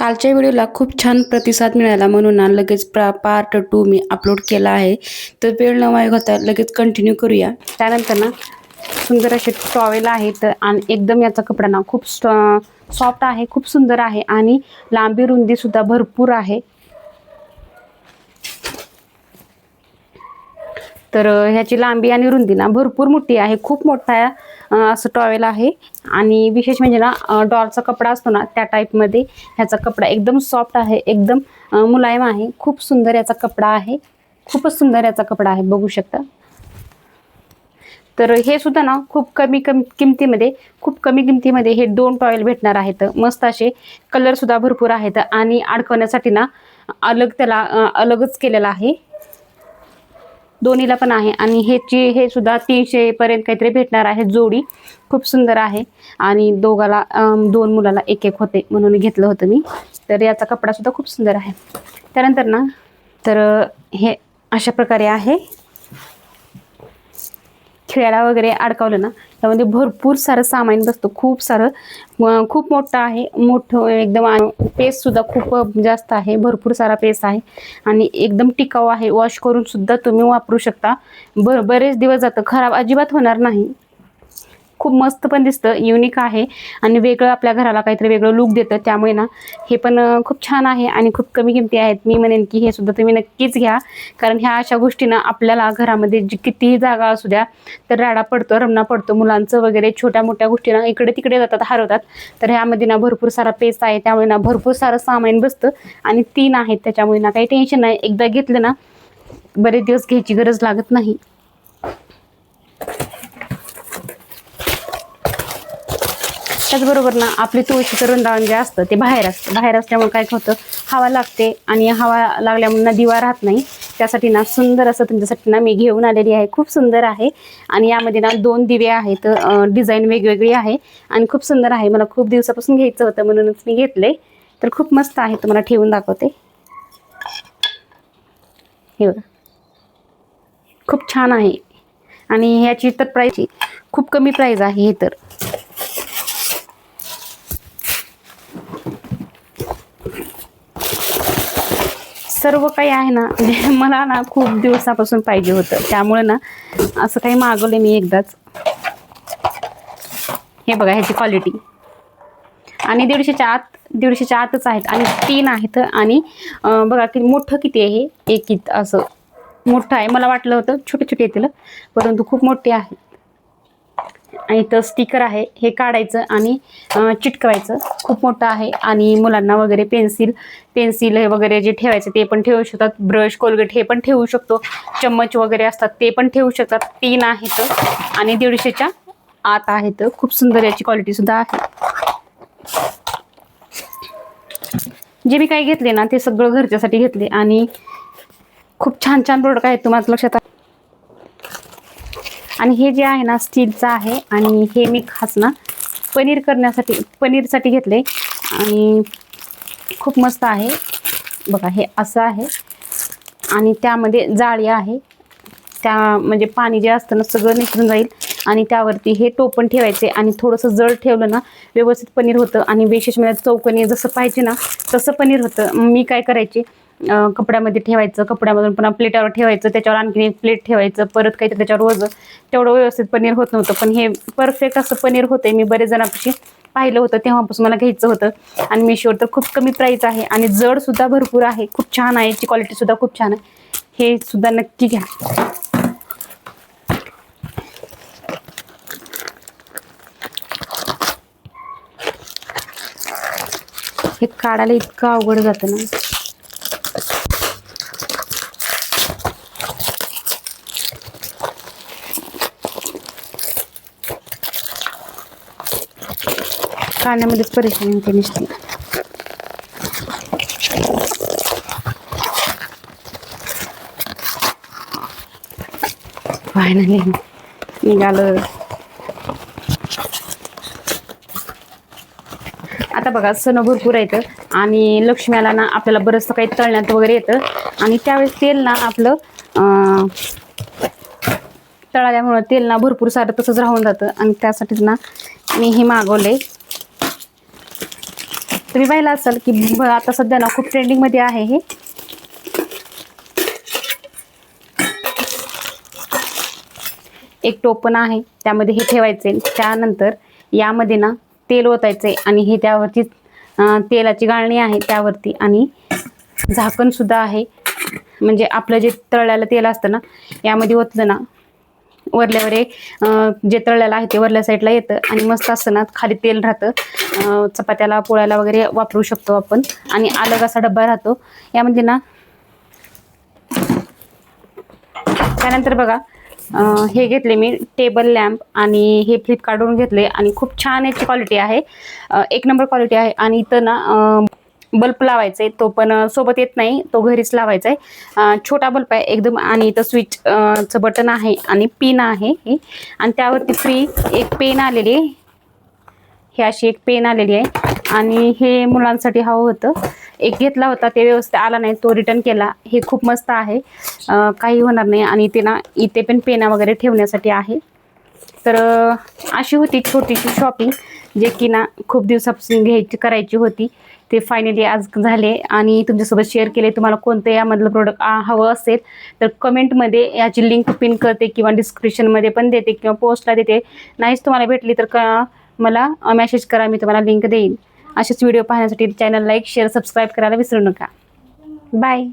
कालच्या व्हिडिओला खूप छान प्रतिसाद मिळाला म्हणून ना लगेच पार्ट 2 मी अपलोड केला आहे. तर वेळ न वाया घालवता लगेच कंटिन्यू करूया. त्यानंतर ना सुंदर असे टॉवेल आहेत आणि एकदम याचा कपडा ना खूप सॉफ्ट आहे, खूप सुंदर आहे आणि लांबी रुंदी सुद्धा भरपूर आहे. तर ह्याची लांबी आणि रुंदी ना भरपूर मोठी आहे, खूप मोठा असं टॉवेल आहे. आणि विशेष म्हणजे ना डॉलचा कपडा असतो ना त्या टाईपमध्ये ह्याचा कपडा एकदम सॉफ्ट आहे, एकदम मुलायम आहे. खूप सुंदर याचा कपडा आहे, खूपच सुंदर याचा कपडा आहे, बघू शकता. तर हे सुद्धा ना खूप कमी किमतीमध्ये, खूप कमी किमतीमध्ये हे 2 टॉवेल भेटणार आहेत. मस्त असे कलर सुद्धा भरपूर आहेत आणि अडकवण्यासाठी ना अलग त्याला अलगच केलेला आहे, दोन्हीला पण आहे. आणि हे सुद्धा 300 पर्यंत काहीतरी भेटणार आहे जोडी. खूप सुंदर आहे आणि दोघाला 2 मुलाला एक एक होते म्हणून घेतलं होतं मी. तर याचा कपडा सुद्धा खूप सुंदर आहे. त्यानंतर ना तर हे अशा प्रकारे आहे. खेळायला वगैरे अडकवलं ना त्यामध्ये भरपूर सारं सामान बसतं, खूप सारं, खूप मोठं आहे, मोठं एकदम. पेस सुद्धा खूप जास्त आहे, भरपूर सारा पेस आहे आणि एकदम टिकाऊ आहे. वॉश करून सुद्धा तुम्ही वापरू शकता, बरेच दिवस जातं, खराब अजिबात होणार नाही. खूप मस्त पण दिसतं, युनिक आहे आणि वेगळं आपल्या घराला काहीतरी वेगळं लुक देतं. त्यामुळे ना हे पण खूप छान आहे आणि खूप कमी किमती आहेत. मी म्हणेन की हे सुद्धा तुम्ही नक्कीच घ्या, कारण ह्या अशा गोष्टींना आपल्याला घरामध्ये जी कितीही जागा असू द्या तर राडा पडतो, रमणा पडतो. मुलांचं वगैरे छोट्या मोठ्या गोष्टींना इकडे तिकडे जातात, हरवतात. तर ह्यामध्ये ना भरपूर सारा पेस आहे, त्यामुळे ना भरपूर सारं सामान बसतं आणि 3 आहेत, त्याच्यामुळे ना काही टेन्शन नाही. एकदा घेतलं ना बरेच दिवस घ्यायची गरज लागत नाही. त्याचबरोबर ना आपली तुळशीचं वृंदावन जे असतं ते बाहेर असतं, बाहेर असल्यामुळे काय होतं, हवा लागते आणि हवा लागल्यामुळे ना दिवा राहत नाही. त्यासाठी ना सुंदर असं तुमच्यासाठी ना मी घेऊन आलेली आहे, खूप सुंदर आहे. आणि यामध्ये ना 2 दिवे आहेत, डिझाईन वेगवेगळी आहे आणि खूप सुंदर आहे. मला खूप दिवसापासून घ्यायचं होतं म्हणूनच मी घेतले. तर खूप मस्त आहे, तुम्हाला ठेवून दाखवते. हे बघा, खूप छान आहे आणि ह्याची तर प्राईस खूप कमी प्राईस आहे. हे तर सर्व काही आहे ना, मला ना खूप दिवसापासून पाहिजे होतं, त्यामुळे ना असं काही मागवले मी एकदाच. हे बघा ह्याची क्वालिटी, आणि 150च्या आतच आहेत आणि 3 आहेत. आणि बघा की मोठं किती आहे, एक असं मोठं आहे. मला वाटलं होतं छोटे छोटे येतील, परंतु खूप मोठे आहे. आणि इथं स्टिकर आहे, हे काढायचं आणि चिटकवायचं. खूप मोठं आहे आणि मुलांना वगैरे पेन्सिल हे वगैरे जे ठेवायचं ते पण ठेवू शकतात. ब्रश, कोलगेट हे पण ठेवू शकतो. चम्मच वगैरे असतात ते पण ठेवू शकतात. 3 आहेत आणि 150च्या आत आहेत. खूप सुंदर याची क्वालिटी सुद्धा आहे. जे मी काही घेतले ना ते सगळं घरच्यासाठी घेतले आणि खूप छान छान प्रोडक्ट आहेत, तुम्हाला लक्षात. आणि हे जे आहे ना स्टीलचं आहे आणि हे मी खास ना पनीरसाठी घेतले आणि खूप मस्त आहे. बघा हे असं आहे आणि त्यामध्ये जाळी आहे, त्या म्हणजे पाणी जे असतं ना सगळं निघून जाईल. आणि त्यावरती हे टोपण ठेवायचे आणि थोडंसं जड ठेवलं ना व्यवस्थित पनीर होतं. आणि विशेष म्हणजे चौकोनी जसं पाहिजे ना तसं पनीर होतं. मी काय करायचे, कपड्यामध्ये ठेवायचं, कपड्यामधून पुन्हा प्लेटावर ठेवायचं, त्याच्यावर आणखी एक प्लेट ठेवायचं, परत काहीतरी त्याच्यावर वजन, तेवढं व्यवस्थित पनीर होत नव्हतं. पण हे परफेक्ट असं पनीर होतंय. मी बरेच जणांपाशी पाहिलं होतं, तेव्हापासून मला घ्यायचं होतं. आणि मीशोवर तर खूप कमी प्राईस आहे आणि जड सुद्धा भरपूर आहे, खूप छान आहे, याची क्वालिटी सुद्धा खूप छान आहे. हे सुद्धा नक्की घ्या. हे काढायला इतकं अवघड जातं ना. काढण्यामध्येच परेशानी होते नुसती. फायनली निघालं. आता बघा सण भरपूर येतं आणि लक्ष्मीला ना आपल्याला बरंचसं काही तळण्यात वगैरे येतं आणि त्यावेळेस तेल ना आपलं तळाल्यामुळं तेल ना भरपूर सारं तसंच राहून जातं. आणि त्यासाठीच ना मी हे मागवले. तुम्ही पाहिलं असाल की आता सध्या ना खूप ट्रेंडिंगमध्ये आहे हे. एक टोपण आहे, त्यामध्ये हे ठेवायचे. त्यानंतर यामध्ये ना तेल ओतायचे आणि हे त्यावरती तेलाची गाळणी आहे त्यावरती, आणि झाकण सुद्धा आहे. म्हणजे आपलं जे तळलेलं तेल असतं ना, यामध्ये ओतलं ना वरल्यावर जे तळलेलं आहे ते वरल्या साईडला येतं आणि मस्त असतं ना, खाली तेल राहतं. चपात्याला पोळ्याला वगैरे वापरू शकतो आपण. आणि अलग असा डब्बा राहतो यामध्ये ना. त्यानंतर बघा, हे घेतले मी टेबल लॅम्प आणि हे फ्लिपकार्टवरून घेतले आणि खूप छान याची क्वालिटी आहे. एक नंबर क्वालिटी आहे. आणि इथं ना बल्ब लावायचा आहे, तो पण सोबत येत नाही, तो घरीच लावायचा आहे. छोटा बल्ब आहे एकदम. आणि इथं स्विचचं बटन आहे आणि पिन आहे हे. आणि त्यावरती फ्री एक पेन आलेली आहे. हे अशी एक पेन आलेली आहे. आणि हे मुलांसाठी हवं होतं, एक घेतला होता, ते व्यवस्थित आला नाही, तो रिटर्न केला. हे खूप मस्त आहे, काही होणार नाही. आणि ते ना इथे पण पेना वगैरे ठेवण्यासाठी आहे. तर अशी होती छोटीशी शॉपिंग, जे की ना खूप दिवसापासून करायची होती. ते फायनली आज झाले आणि तुमच्यासोबत शेअर केले. तुम्हाला कोणतं यामधलं प्रोडक्ट हवं असेल तर कमेंटमध्ये याची लिंक पिन करते किंवा डिस्क्रिप्शनमध्ये पण देते किंवा पोस्टला देते. नाहीच तुम्हाला भेटली तर मला मेसेज करा, मी तुम्हाला लिंक देईन. असेच व्हिडिओ पाहण्यासाठी चॅनल लाईक शेअर सबस्क्राईब करायला विसरू नका. बाय.